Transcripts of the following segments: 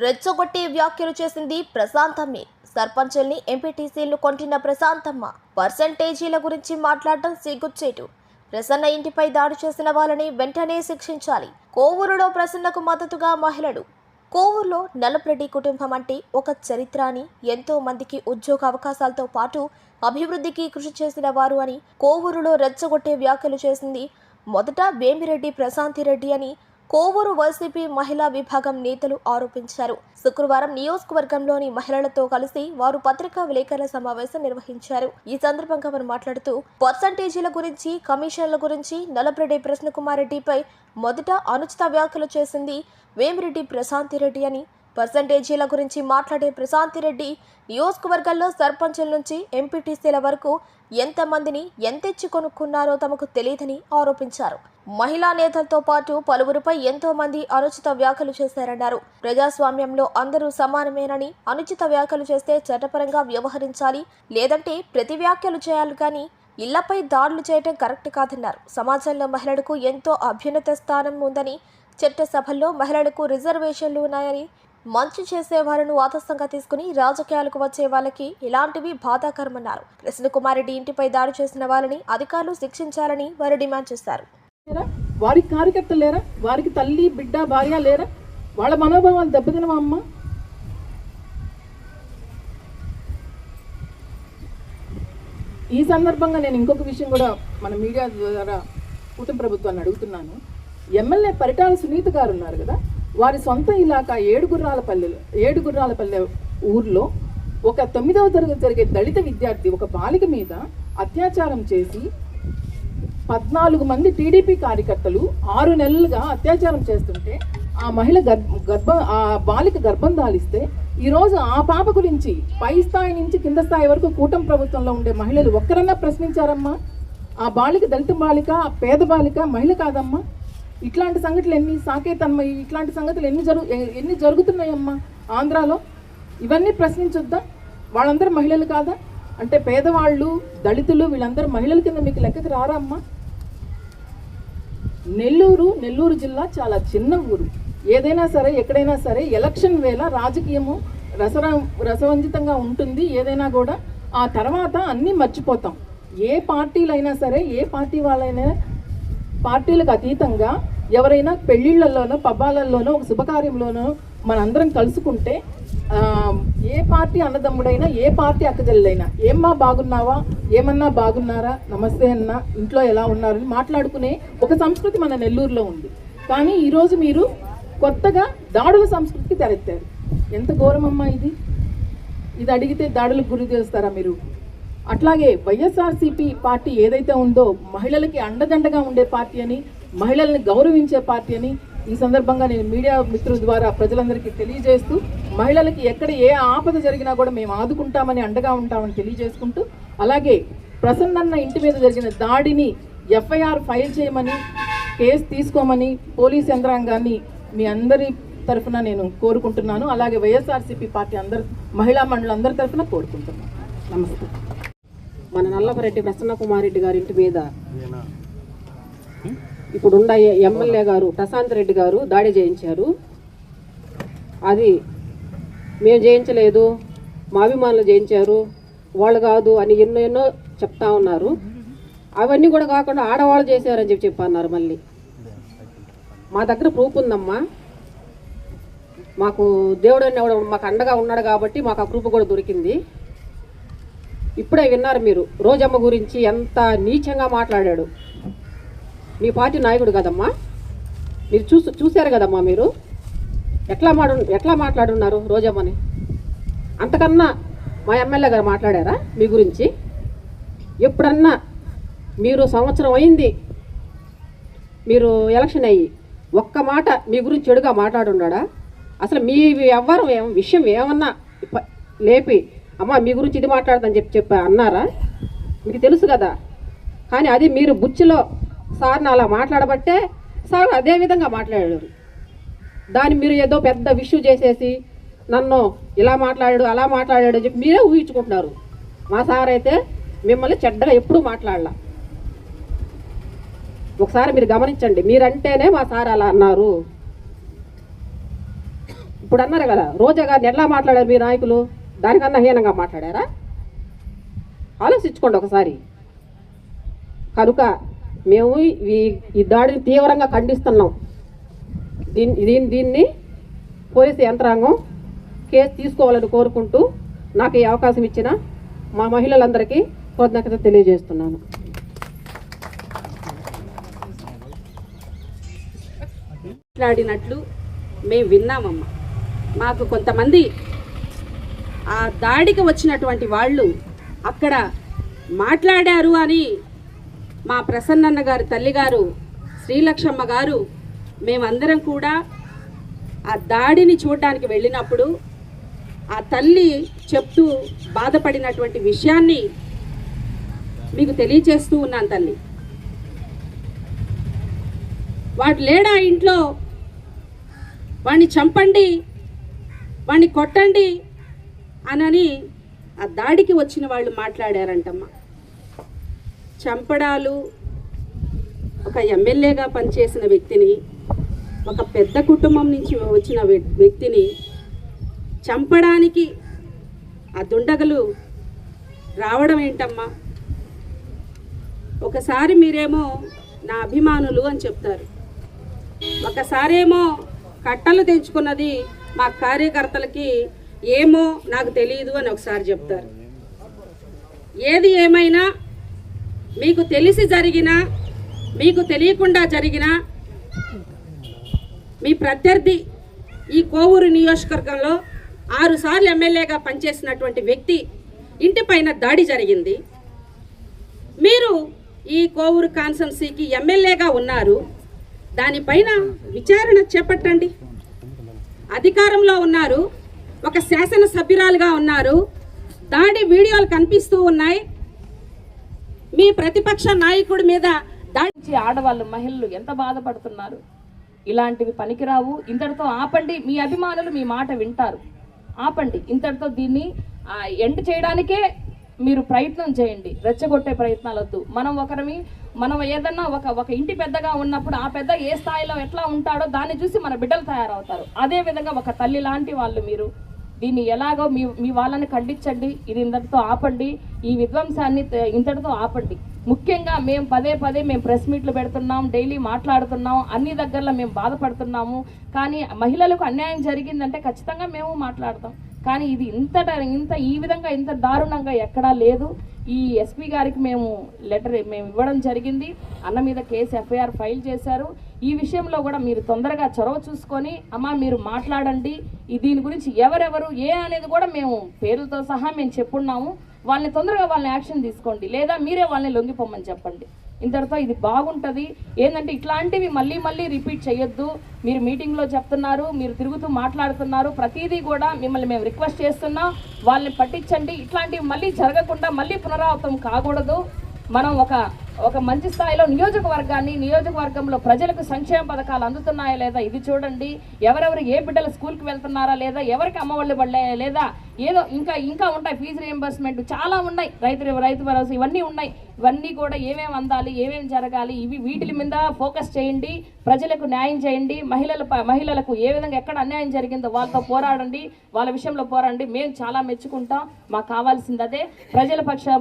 రెచ్చగొట్టి వ్యాఖ్యలు చేసింది ప్రశాంతమ్మే. సర్పంచుల్ని ఎంపీటీసీలు కొంటున్న ప్రశాంతమ్మ పర్సంటేజీల గురించి మాట్లాడటం సిగ్గుచేటు. ప్రసన్న ఇంటిపై దాడి చేసిన వాళ్ళని వెంటనే శిక్షించాలి. కోవూరులో ప్రసన్నకు మద్దతుగా మహిళలు. కోవూరులో నల్లపురెడ్డి కుటుంబం అంటే ఒక చరిత్ర అని, ఎంతో మందికి ఉద్యోగ అవకాశాలతో పాటు అభివృద్ధికి కృషి చేసిన వారు అని కోవూరులో రెచ్చగొట్టే వ్యాఖ్యలు చేసింది మొదట వేమిరెడ్డి ప్రశాంతిరెడ్డి అని కోవూరు వైసీపీ మహిళా విభాగం నేతలు ఆరోపించారు. శుక్రవారం నియోజకవర్గంలోని మహిళలతో కలిసి వారు పత్రికా విలేకరుల సమావేశం నిర్వహించారు. ఈ సందర్భంగా వారు మాట్లాడుతూ పర్సంటేజీల గురించి, కమిషన్ల గురించి నల్లపురెడ్డి ప్రసన్నకుమార్ రెడ్డిపై మొదట అనుచిత వ్యాఖ్యలు చేసింది వేమిరెడ్డి ప్రశాంతిరెడ్డి అని, పర్సంటేజీల గురించి మాట్లాడే ప్రశాంతిరెడ్డి నియోజకవర్గాల్లో సర్పంచుల నుంచి ఎంపీటీసీల వరకు ఎంతమందిని ఎంతెచ్చి కొనుక్కున్నారో తమకు తెలియదని ఆరోపించారు. మహిళా నేతలతో పాటు పలువురిపై ఎంతో మంది అనుచిత వ్యాఖ్యలు చేశారన్నారు. ప్రజాస్వామ్యంలో అందరూ సమానమేనని, అనుచిత వ్యాఖ్యలు చేస్తే చట్టపరంగా వ్యవహరించాలి, లేదంటే ప్రతి వ్యాఖ్యలు చేయాలి కానీ ఇళ్లపై దాడులు చేయడం కరెక్ట్ కాదన్నారు. సమాజంలో మహిళలకు ఎంతో అభ్యున్నత స్థానం ఉందని, చట్టసభల్లో మహిళలకు రిజర్వేషన్లు ఉన్నాయని, మంచి చేసేవారిని ఆదర్శంగా తీసుకుని రాజకీయాలకు వచ్చే వాళ్ళకి ఇలాంటివి బాధాకరమన్నారు. ప్రసన్నకుమార్ రెడ్డి ఇంటిపై దాడి చేసిన వాళ్ళని అధికారులు శిక్షించాలని వారు డిమాండ్ చేశారు. వారికి కార్యకర్తలు లేరా? వారికి తల్లి, బిడ్డ, భార్య లేరా? వాళ్ళ మనోభావాలు దెబ్బతినవా అమ్మ? ఈ సందర్భంగా నేను ఇంకొక విషయం కూడా మన మీడియా ద్వారా కుటుంబ ప్రభుత్వాన్ని అడుగుతున్నాను. ఎమ్మెల్యే పరిటాల సునీత గారు ఉన్నారు కదా, వారి సొంత ఇలాకా ఏడుగుర్రాలపల్లె ఊర్లో ఒక 9వ తరగతి జరిగే దళిత విద్యార్థి ఒక బాలిక మీద అత్యాచారం చేసి 14 మంది టీడీపీ కార్యకర్తలు 6 నెలలుగా అత్యాచారం చేస్తుంటే ఆ మహిళ ఆ బాలిక గర్భం దాలిస్తే ఈరోజు ఆ పాప గురించి పై స్థాయి నుంచి కింద స్థాయి వరకు కూటమి ప్రభుత్వంలో ఉండే మహిళలు ఒక్కరన్నా ప్రశ్నించారమ్మా? ఆ బాలిక దళిత బాలిక, పేద బాలిక, మహిళ కాదమ్మా. ఇట్లాంటి సంఘటనలు ఇట్లాంటి సంగతులు ఎన్ని జరుగుతున్నాయమ్మా ఆంధ్రాలో? ఇవన్నీ ప్రశ్నించొద్దా? వాళ్ళందరూ మహిళలు కాదా? అంటే పేదవాళ్ళు, దళితులు వీళ్ళందరూ మహిళల కింద మీకు లెక్కకు రారా అమ్మా? నెల్లూరు జిల్లా చాలా చిన్న ఊరు. ఏదైనా సరే, ఎక్కడైనా సరే ఎలక్షన్ వేళ రాజకీయము రసవంజితంగా ఉంటుంది. ఏదైనా కూడా ఆ తర్వాత అన్నీ మర్చిపోతాం. ఏ పార్టీలైనా సరే, ఏ పార్టీ వాళ్ళైనా పార్టీలకు అతీతంగా ఎవరైనా పెళ్ళిళ్ళల్లోనో, పబ్బాలల్లోనో, ఒక శుభకార్యంలోనో మనందరం కలుసుకుంటే ఏ పార్టీ అన్నదమ్ముడైనా, ఏ పార్టీ అక్కజల్లైనా ఏమ్మా బాగున్నావా, ఏమన్నా బాగున్నారా, నమస్తే అన్న, ఇంట్లో ఎలా ఉన్నారని మాట్లాడుకునే ఒక సంస్కృతి మన నెల్లూరులో ఉంది. కానీ ఈరోజు మీరు కొత్తగా దాడుల సంస్కృతికి తెరెత్తారు. ఎంత ఘోరమమ్మా ఇది! ఇది అడిగితే దాడులకు గురి చేస్తారా మీరు? అట్లాగే వైఎస్ఆర్సీపీ పార్టీ ఏదైతే ఉందో మహిళలకి అండదండగా ఉండే పార్టీ అని, మహిళల్ని గౌరవించే పార్టీ అని ఈ సందర్భంగా నేను మీడియా మిత్రుల ద్వారా ప్రజలందరికీ తెలియజేస్తూ, మహిళలకి ఎక్కడ ఏ ఆపద జరిగినా కూడా మేము ఆదుకుంటామని, అండగా ఉంటామని తెలియజేసుకుంటూ, అలాగే ప్రసన్నన్న ఇంటి మీద జరిగిన దాడిని ఎఫ్ఐఆర్ ఫైల్ చేయమని, కేసు తీసుకోమని పోలీస్ యంత్రాంగాన్ని మీ అందరి తరఫున నేను కోరుకుంటున్నాను. అలాగే వైఎస్ఆర్సీపీ పార్టీ మహిళా మండలందరి తరఫున కోరుకుంటున్నాను. నమస్తే. మన నల్లపురెడ్డి ప్రసన్నకుమార్ రెడ్డి గారి ఇంటి మీద ఇప్పుడున్న ఎమ్మెల్యే గారు ప్రశాంత్ రెడ్డి గారు దాడి చేయించారు. అది మేము చేయించలేదు, మా అభిమానులు చేయించారు, వాళ్ళు కాదు అని ఎన్నో చెప్తా ఉన్నారు. అవన్నీ కూడా కాకుండా ఆడవాళ్ళు చేశారని చెప్పి అన్నారు. మళ్ళీ మా దగ్గర ప్రూఫ్ ఉందమ్మా. మాకు దేవుడు అనేవాడు మాకు అండగా ఉన్నాడు కాబట్టి మాకు ఆ ప్రూఫ్ కూడా దొరికింది. ఇప్పుడే విన్నారు మీరు రోజమ్మ గురించి ఎంత నీచంగా మాట్లాడాడు. మీ పార్టీ నాయకుడు కదమ్మా, మీరు చూశారు కదమ్మా, మీరు ఎట్లా మాట్లాడున్నారు రోజమ్మని. అంతకన్నా మా ఎమ్మెల్యే గారు మాట్లాడారా మీ గురించి? ఎప్పుడన్నా మీరు సంవత్సరం అయింది మీరు ఎలక్షన్ అయ్యి ఒక్క మాట మీ గురించి చెడుగా మాట్లాడున్నాడా? అసలు మీ ఎవ్వరు విషయం ఏమన్నా లేపి అమ్మ మీ గురించి ఇది మాట్లాడదని చెప్పి అన్నారా? మీకు తెలుసు కదా. కానీ అది మీరు బుచ్చిలో సార్ని అలా మాట్లాడబట్టే సార్ అదే విధంగా మాట్లాడారు. దాన్ని మీరు ఏదో పెద్ద విషయం చేసేసి నన్ను ఇలా మాట్లాడాడు, అలా మాట్లాడాడు అని చెప్పి మీరే ఊహించుకుంటున్నారు. మా సార్ అయితే మిమ్మల్ని చెడ్డగా ఎప్పుడూ మాట్లాడలా. ఒకసారి మీరు గమనించండి, మీరంటేనే మా సార్ అలా అన్నారు. ఇప్పుడు అన్నారు కదా రోజా గారిని ఎట్లా మాట్లాడారు మీ నాయకులు, దానికన్నా హీనంగా మాట్లాడారా? ఆలోచించుకోండి ఒకసారి. కనుక మేము ఈ దాడిని తీవ్రంగా ఖండిస్తున్నాం. దీన్ని పోలీసు యంత్రాంగం కేసు తీసుకోవాలని కోరుకుంటూ నాకు ఈ అవకాశం ఇచ్చిన మా మహిళలందరికీ కృతజ్ఞత తెలియజేస్తున్నాను. మాట్లాడినట్లు మేము విన్నామమ్మా. మాకు కొంతమంది ఆ దాడికి వచ్చినటువంటి వాళ్ళు అక్కడ మాట్లాడారు అని మా ప్రసన్నన్న గారి తల్లిగారు శ్రీలక్ష్మమ్మ గారు మేమందరం కూడా ఆ దాడిని చూడడానికి వెళ్ళినప్పుడు ఆ తల్లి చెప్తూ బాధపడినటువంటి విషయాన్ని మీకు తెలియచేస్తూ ఉన్నాను. తల్లి వాడు లేడా ఇంట్లో, వాడిని చంపండి, వాడిని కొట్టండి అనని ఆ దాడికి వచ్చిన వాళ్ళు మాట్లాడారంటమ్మా. చంపడాలు, ఒక ఎమ్మెల్యేగా పనిచేసిన వ్యక్తిని, ఒక పెద్ద కుటుంబం నుంచి వచ్చిన వ్యక్తిని చంపడానికి ఆ దుండగలు రావడం ఏంటమ్మా? ఒకసారి మీరేమో నా అభిమానులు అని చెప్తారు, ఒకసారేమో కట్టలు తెంచుకున్నది మా కార్యకర్తలకి ఏమో నాకు తెలియదు అని ఒకసారి చెప్తారు. ఏది ఏమైనా మీకు తెలిసి జరిగినా మీకు తెలియకుండా జరిగినా మీ ప్రత్యర్థి ఈ కోవూరు నియోజకవర్గంలో 6 సార్లు ఎమ్మెల్యేగా పనిచేసినటువంటి వ్యక్తి ఇంటిపైన దాడి జరిగింది. మీరు ఈ కోవూరు కాన్స్టిట్యున్సీకి ఎమ్మెల్యేగా ఉన్నారు, దానిపైన విచారణ చేపట్టండి. అధికారంలో ఉన్నారు, ఒక శాసనసభ్యురాలుగా ఉన్నారు, దాడి వీడియోలు కనిపిస్తూ ఉన్నాయి. మీ ప్రతిపక్ష నాయకుడి మీద దాడి ఆడవాళ్ళు మహిళలు ఎంత బాధపడుతున్నారు. ఇలాంటివి పనికిరావు, ఇంతటితో ఆపండి. మీ అభిమానులు మీ మాట వింటారు, ఆపండి. ఇంతటితో దీన్ని ఎండ్ చేయడానికే మీరు ప్రయత్నం చేయండి, రెచ్చగొట్టే ప్రయత్నాలు వద్దు. మనం ఏదన్నా ఒక ఇంటి పెద్దగా ఉన్నప్పుడు ఆ పెద్ద ఏ స్థాయిలో ఎట్లా ఉంటాడో దాన్ని చూసి మన బిడ్డలు తయారవుతారు. అదే విధంగా ఒక తల్లి లాంటి వాళ్ళు మీరు దీన్ని ఎలాగో మీ వాళ్ళని ఖండించండి. ఇది ఇంతటితో ఆపండి, ఈ విధ్వంసాన్ని ఇంతటితో ఆపండి. ముఖ్యంగా మేము పదే మేము ప్రెస్ మీట్లు పెడుతున్నాం, డైలీ మాట్లాడుతున్నాం, అన్ని దగ్గరలో మేము బాధపడుతున్నాము. కానీ మహిళలకు అన్యాయం జరిగిందంటే ఖచ్చితంగా మేము మాట్లాడతాం. కానీ ఇది ఇంత ఈ విధంగా ఇంత దారుణంగా ఎక్కడా లేదు. ఈ ఎస్పీ గారికి మేము ఇవ్వడం జరిగింది. అన్న మీద కేసు ఎఫ్ఐఆర్ ఫైల్ చేశారు. ఈ విషయంలో కూడా మీరు తొందరగా చొరవ చూసుకొని అమ్మా మీరు మాట్లాడండి. దీని గురించి ఎవరెవరు అనేది కూడా మేము పేర్లతో సహా మేము చెప్పున్నాము. వాళ్ళని తొందరగా యాక్షన్ తీసుకోండి, లేదా మీరే వాళ్ళని లొంగిపోమని చెప్పండి. ఇంతటితో ఇది బాగుంటుంది. ఏంటంటే ఇట్లాంటివి మళ్ళీ రిపీట్ చేయొద్దు. మీరు మీటింగ్లో చెప్తున్నారు, మీరు తిరుగుతూ మాట్లాడుతున్నారు, ప్రతిదీ కూడా మిమ్మల్ని మేము రిక్వెస్ట్ చేస్తున్నాం, వాళ్ళని పట్టించండి. ఇట్లాంటివి మళ్ళీ జరగకుండా మళ్ళీ పునరావృతం కాకూడదు. మనం ఒక మంచి స్థాయిలో నియోజకవర్గంలో ప్రజలకు సంక్షేమ పథకాలు అందుతున్నాయా లేదా ఇది చూడండి. ఎవరెవరు ఏ బిడ్డలు స్కూల్కి వెళ్తున్నారా లేదా, ఎవరికి అమ్మఒళ్ళు పడ్డాయా లేదా, ఏదో ఇంకా ఉంటాయి. ఫీజు రియంబర్స్మెంట్ చాలా ఉన్నాయి, రైతు భరోసా ఇవన్నీ ఉన్నాయి. ఇవన్నీ కూడా ఏమేమి అందాలి, ఏమేమి జరగాలి, వీటి మీద ఫోకస్ చేయండి. ప్రజలకు న్యాయం చేయండి. మహిళలకు ఏ విధంగా ఎక్కడ అన్యాయం జరిగిందో వాళ్ళతో పోరాడండి, వాళ్ళ విషయంలో పోరాడండి. మేము చాలా మెచ్చుకుంటాం. మాకు కావాల్సింది అదే.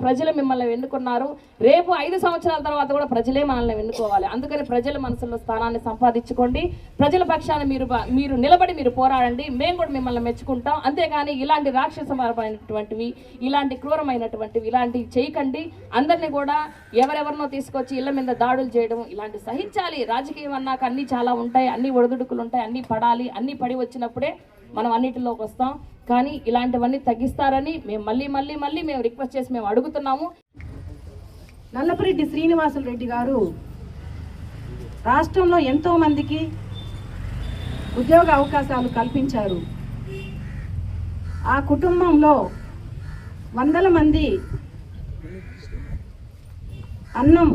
ప్రజలు మిమ్మల్ని ఎన్నుకున్నారు. రేపు 5 సంవత్సరాల తర్వాత కూడా ప్రజలే మనల్ని ఎన్నుకోవాలి. అందుకని ప్రజల మనసులో స్థానాన్ని సంపాదించుకోండి. ప్రజల పక్షాన మీరు నిలబడి మీరు పోరాడండి. మేము కూడా మిమ్మల్ని మెచ్చుకుంటాం. అంతేగాని ఇలాంటి రాక్షసమైనటువంటివి, ఇలాంటి క్రూరమైనటువంటివి ఇలాంటివి చేయకండి. అందరినీ కూడా ఎవరెవరినో తీసుకొచ్చి ఇళ్ల మీద దాడులు చేయడం ఇలాంటి సహించాలి. రాజకీయం అన్నాక అన్నీ చాలా ఉంటాయి, అన్ని ఒడిదుడుకులు ఉంటాయి, అన్నీ పడాలి. అన్నీ పడి వచ్చినప్పుడే మనం అన్నిటిలోకి వస్తాం. కానీ ఇలాంటివన్నీ తగ్గిస్తారని మేము మళ్ళీ మేము రిక్వెస్ట్ చేసి మేము అడుగుతున్నాము. నల్లపురెడ్డి శ్రీనివాసులరెడ్డి గారు రాష్ట్రంలో ఎంతో మందికి ఉద్యోగ అవకాశాలు కల్పించారు. ఆ కుటుంబంలో వందల మంది అన్నం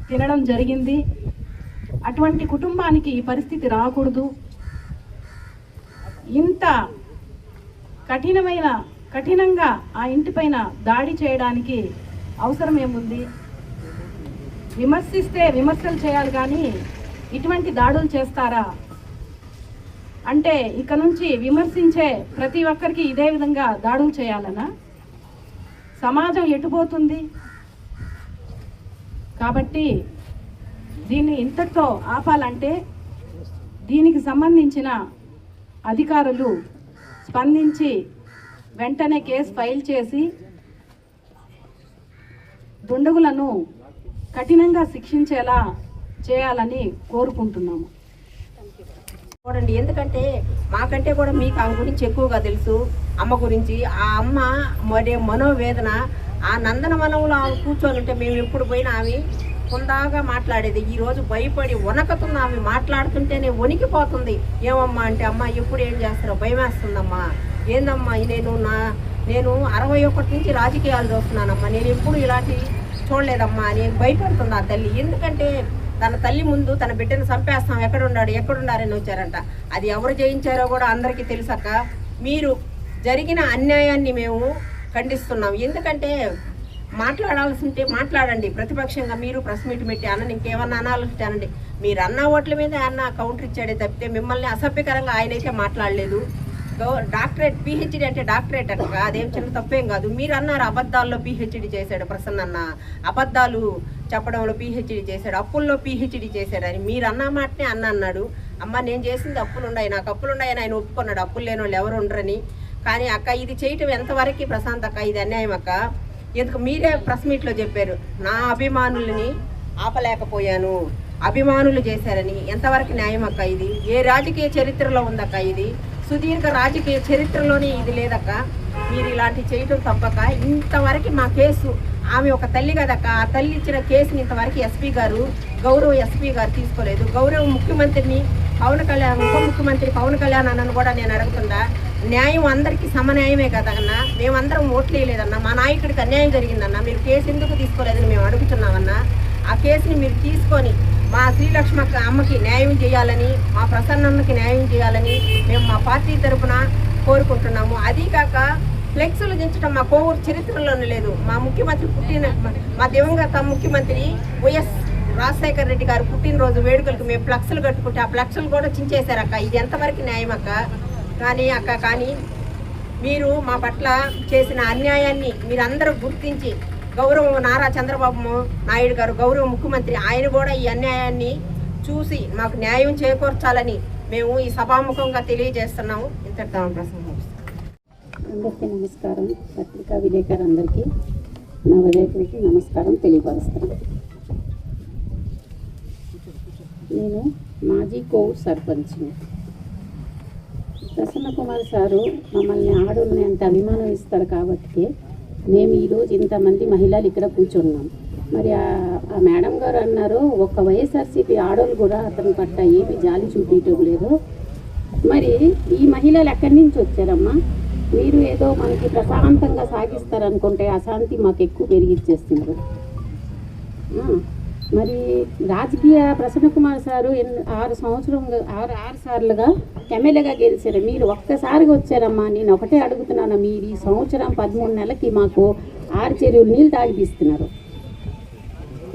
తినడం జరిగింది. అటువంటి కుటుంబానికి ఈ పరిస్థితి రాకూడదు. ఇంత కఠినంగా ఆ ఇంటిపైన దాడి చేయడానికి అవసరం ఏముంది? విమర్శిస్తే విమర్శలు చేయాలి, కానీ ఇటువంటి దాడులు చేస్తారా అంటే ఇక నుంచి విమర్శించే ప్రతి ఒక్కరికి ఇదే విధంగా దాడులు చేయాలనా? సమాజం ఎటుపోతుంది? కాబట్టి దీన్ని ఇంతటితో ఆపాలంటే దీనికి సంబంధించిన అధికారులు స్పందించి వెంటనే కేసు ఫైల్ చేసి దుండగులను కఠినంగా శిక్షించేలా చేయాలని కోరుకుంటున్నాము. చూడండి, ఎందుకంటే మాకంటే కూడా మీకు ఆమె గురించి ఎక్కువగా తెలుసు, అమ్మ గురించి. ఆ అమ్మ మనోవేదన, ఆ నందనవనంలో ఆమె కూర్చొని ఉంటే మేము ఎప్పుడు పోయినా ఆమె కొందాగా మాట్లాడేది. ఈరోజు భయపడి వణకుతున్న ఆమె మాట్లాడుతుంటేనే వణికిపోతుంది. ఏమమ్మా అంటే, అమ్మ ఎప్పుడు ఏం చేస్తారో భయం వేస్తుందమ్మా. ఏందమ్మా, నేను 61 నుంచి రాజకీయాలు చూస్తున్నానమ్మా, నేను ఎప్పుడు ఇలాంటి చూడలేదమ్మా అని భయపడుతుంది ఆ తల్లి. ఎందుకంటే తన తల్లి ముందు తన బిడ్డను చంపేస్తాం, ఎక్కడున్నారని వచ్చారంట. అది ఎవరు చేయించారో కూడా అందరికీ తెలుసక్క. మీరు జరిగిన అన్యాయాన్ని మేము ఖండిస్తున్నాం. ఎందుకంటే మాట్లాడాల్సి ఉంటే మాట్లాడండి, ప్రతిపక్షంగా మీరు ప్రెస్ మీట్ పెట్టి అన్న ఇంకేమన్నా అనాలంటే అనండి. మీరు అన్న ఓట్ల మీద అన్న కౌంటర్ ఇచ్చాడే తప్పితే మిమ్మల్ని అసభ్యకరంగా ఆయనైతే మాట్లాడలేదు. డాక్టరేట్, పిహెచ్డి అంటే డాక్టరేట్ అక్క, అదేం చిన్న తప్పేం కాదు. మీరు అన్నారు అబద్ధాల్లో పిహెచ్డి చేశాడు ప్రసన్న అన్న, అబద్ధాలు చెప్పడంలో పిహెచ్డి చేశాడు, అప్పుల్లో పిహెచ్డి చేశాడని మీరు అన్న మాటనే అన్నాడు. అమ్మ నేను చేసింది అప్పులున్నాయి, నాకు అప్పులున్నాయని ఆయన ఒప్పుకున్నాడు, అప్పులు లేని వాళ్ళు ఎవరు ఉండరని. కానీ అక్క ఇది చేయటం ఎంతవరకు ప్రశాంత్ అక్క, ఇది అన్యాయం అక్క. ఎందుకు మీరే ప్రెస్ మీట్లో చెప్పారు, నా అభిమానులని ఆపలేకపోయాను, అభిమానులు చేశారని. ఎంతవరకు న్యాయం అక్క ఇది? ఏ రాజకీయ చరిత్రలో ఉందక్క ఇది? సుదీర్ఘ రాజకీయ చరిత్రలోనే ఇది లేదక్క. మీరు ఇలాంటి చేయటం తప్పక. ఇంతవరకు మా కేసు, ఆమె ఒక తల్లి కదక్క, ఆ తల్లి ఇచ్చిన కేసుని ఇంతవరకు గౌరవ ఎస్పీ గారు తీసుకోలేదు. గౌరవ ముఖ్యమంత్రిని ఉప ముఖ్యమంత్రి పవన్ కళ్యాణ్ అన్నను కూడా నేను అడుగుతుందా, న్యాయం అందరికీ సమన్యాయమే కదన్నా, మేమందరం ఓట్లు వేయలేదన్నా, మా నాయకుడికి అన్యాయం జరిగిందన్నా, మీరు కేసు ఎందుకు తీసుకోలేదని మేము అడుగుతున్నామన్నా. ఆ కేసుని మీరు తీసుకొని మా శ్రీలక్ష్మ అమ్మకి న్యాయం చేయాలని, మా ప్రసన్నకి న్యాయం చేయాలని మేము మా పార్టీ తరఫున కోరుకుంటున్నాము. అదీ కాక ఫ్లెక్సులు దించడం మా కోవూరు చరిత్రలోనే లేదు. మా ముఖ్యమంత్రి మా దివంగత ముఖ్యమంత్రి వైఎస్ రాజశేఖర రెడ్డి గారు పుట్టినరోజు వేడుకలకు మేము ఫ్లెక్సులు కట్టుకుంటే ఆ ఫ్లెక్సులు కూడా చించేశారక్క. ఇది ఎంతవరకు న్యాయం అక్క? కానీ మీరు మా పట్ల చేసిన అన్యాయాన్ని మీరందరూ గుర్తించి, గౌరవం నారా చంద్రబాబు నాయుడు గారు గౌరవ ముఖ్యమంత్రి, ఆయన కూడా ఈ అన్యాయాన్ని చూసి మాకు న్యాయం చేకూర్చాలని మేము ఈ సభాముఖంగా తెలియజేస్తున్నాము. ఇంతటితో ప్రసంగం. అందరికీ నమస్కారం. పత్రికా విలేకరులందరికీ నా విలేకరికి నమస్కారం తెలియపరుస్తాను. నేను మాజీ కోవూరు సర్పంచ్ని. ప్రసన్న కుమార్ సారు మమ్మల్ని ఆడోళ్ళని అంత అభిమానం ఇస్తారు కాబట్టి మేము ఈరోజు ఇంతమంది మహిళలు ఇక్కడ కూర్చున్నాం. మరి ఆ మేడం గారు అన్నారు, ఒక్క వైఎస్ఆర్సీపీ ఆడోళ్ళు కూడా అతని పట్ల ఏమి జాలి చూపించడం లేదు. మరి ఈ మహిళలు ఎక్కడి నుంచి వచ్చారమ్మా? మీరు ఏదో మనకి ప్రశాంతంగా సాగిస్తారనుకుంటే అశాంతి మాకు ఎక్కువ పెరిగిచ్చేస్తున్నారు. మరి రాజకీయ ప్రసన్న కుమార్ సారు 6 సార్లుగా ఎమ్మెల్యేగా గెలిచారు. మీరు ఒక్కసారిగా వచ్చారమ్మా. నేను ఒకటే అడుగుతున్నాను, మీరు ఈ సంవత్సరం 13 నెలలకి మాకు 6 చెరువులు నీళ్ళు తాగిపిస్తున్నారు.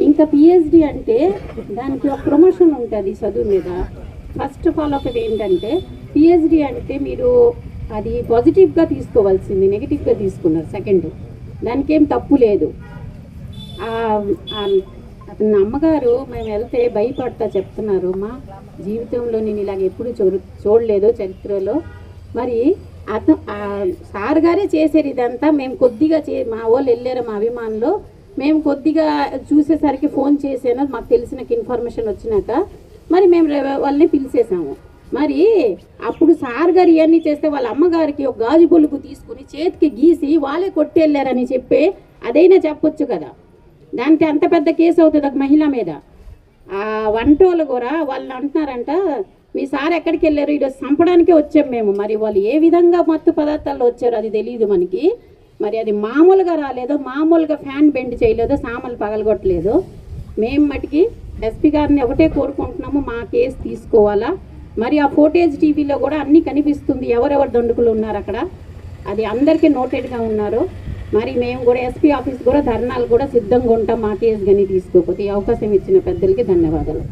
ఇంకా పిహెచ్డి అంటే దానికి ఒక ప్రమోషన్ ఉంటుంది చదువు మీద. ఫస్ట్ ఆఫ్ ఆల్ ఒకటి ఏంటంటే, పిహెచ్డి అంటే మీరు అది పాజిటివ్గా తీసుకోవాల్సింది, నెగిటివ్గా తీసుకున్నారు. సెకండ్, దానికి ఏం తప్పు లేదు. అతని అమ్మగారు మేము వెళ్తే భయపడతా చెప్తున్నారు, మా జీవితంలో నేను ఇలాగ ఎప్పుడు చూడలేదు చరిత్రలో. మరి సార్ గారే చేశారు ఇదంతా. మేము కొద్దిగా మా వాళ్ళు వెళ్ళారు, మా అభిమానులు. మేము కొద్దిగా చూసేసరికి ఫోన్ చేసాను, మాకు తెలిసిన ఇన్ఫర్మేషన్ వచ్చినాక మరి మేము వాళ్ళని పిలిచేసాము. మరి అప్పుడు సార్ గారు ఇవన్నీ చేస్తే వాళ్ళ అమ్మగారికి ఒక గాజు బొలుగు తీసుకుని చేతికి గీసి వాళ్ళే కొట్టెళ్ళారని చెప్పి అదైనా చెప్పొచ్చు కదా. దానికి అంత పెద్ద కేసు అవుతుంది ఒక మహిళ మీద. ఆ వంటోళ్ళు కూడా వాళ్ళు అంటున్నారంట, మీ సార్ ఎక్కడికి వెళ్ళారు, ఈరోజు చంపడానికే వచ్చాం మేము. మరి వాళ్ళు ఏ విధంగా మత్తు పదార్థాల్లో వచ్చారో అది తెలియదు మనకి. మరి అది మామూలుగా రాలేదో, మామూలుగా ఫ్యాన్ బెండ్ చేయలేదో, సామాన్లు పగలగొట్టలేదు. మేము మటుకి ఎస్పీ గారిని ఒకటే కోరుకుంటున్నాము, మా కేసు తీసుకోవాలా. మరి ఆ ఫోటేజ్ టీవీలో కూడా అన్నీ కనిపిస్తుంది, ఎవరెవరు దండుకులు ఉన్నారు అక్కడ, అది అందరికీ నోటెడ్గా ఉన్నారు. మరి మేము కూడా ఎస్పీ ఆఫీస్ కూడా ధర్నాలు కూడా సిద్ధంగా ఉంటాం, మా కేసు కానీ తీసుకోకపోతే. ఈ అవకాశం ఇచ్చిన పెద్దలకి ధన్యవాదాలు.